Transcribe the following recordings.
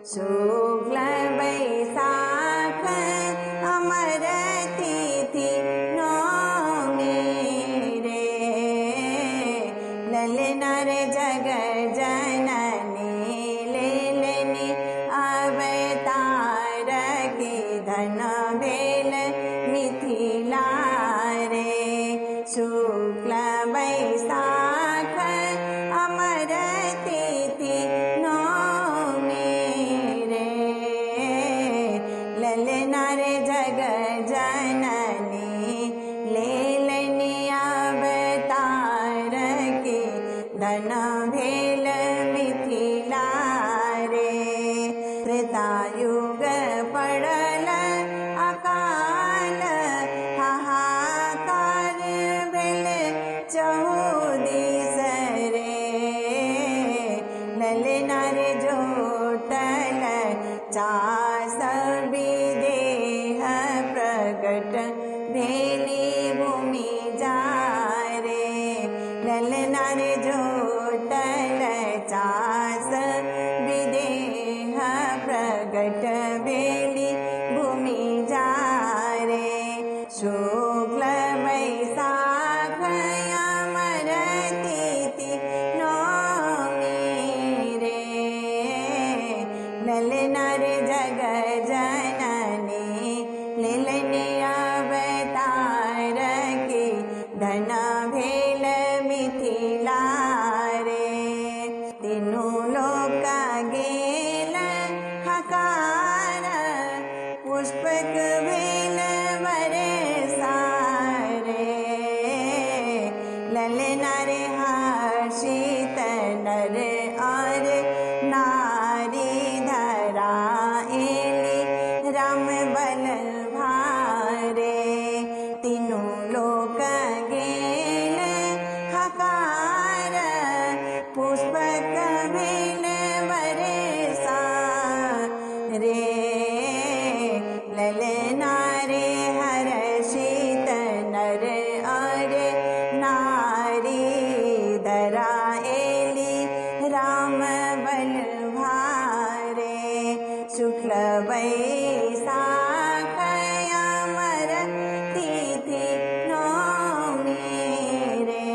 शुक्ल बैसाख अमर तिथि नौमी रे, ललना रे जग जननी लेलनी अवतार की धन भेल मिथिला रे। शुक्ल बैसाख अमर तिथि नौमी रे, ललना रे जग जननी लेलनी अवतार की धन भेल मिथिला रे। त्रेतायुग पड़ल अकाल हाहाकार भेल चहुदिस रे, ललना रे जोटल चास विदेह प्रकट भेली भूमि जारे, ललना रे जोटल चास विदेह प्रकट भेली भूमि जारे। शुक्ल बैसाख अमर तिथि नौमी रे, ललना रे जग जननी लेलनी अवतार की धन भेल मिथिला रे। तीनों लोक गेल हकार पुष्पक भेल बरसारे, ललना रे हर्षित नर और नारी धरा एली राम बल भारे। तीनों लोक गेल हकार पुष्पक भेल बरसा रे, ललना रे हर्षित नर और नारी धरा एली राम बल भारे। शुक्ल बैसाख अमर तिथि नौमी रे,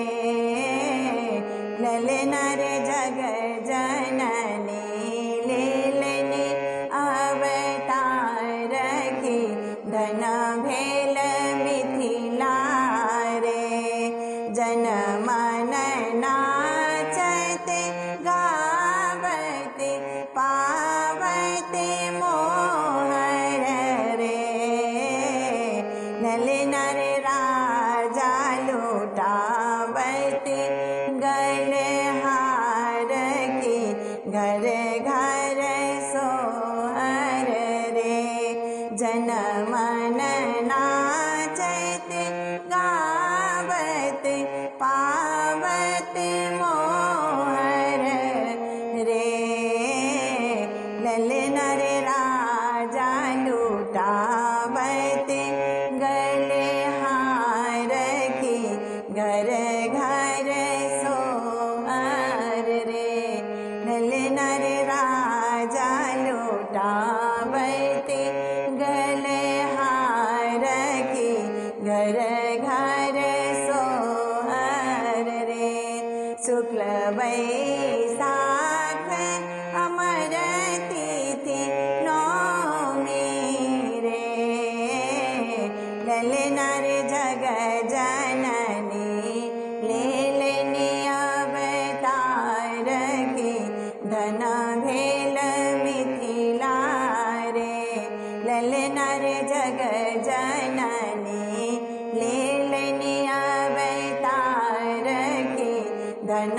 ललना रे जग जननी लेलनी अवतार की धन भेल मिथिला रे। जन मन नाचते गावते पावते मोहर रे, ललना रे राजा लुटावते गलहार की घर घर सोहर रे। जन मन नाचते गावते पावते मोहर रे, ललना रे राजा लुटावते गलहार की घर घर सोहर रे, ललना रे राजा लुटावते गलहार की घर घर सोहर रे। शुक्ल बैसाख अमर तिथि नौमी रे, ललना रे जग जननी लेलनी अवतार की धन भेल मिथिला रे, ललना रे जग जननी लेलनी अवतार की धन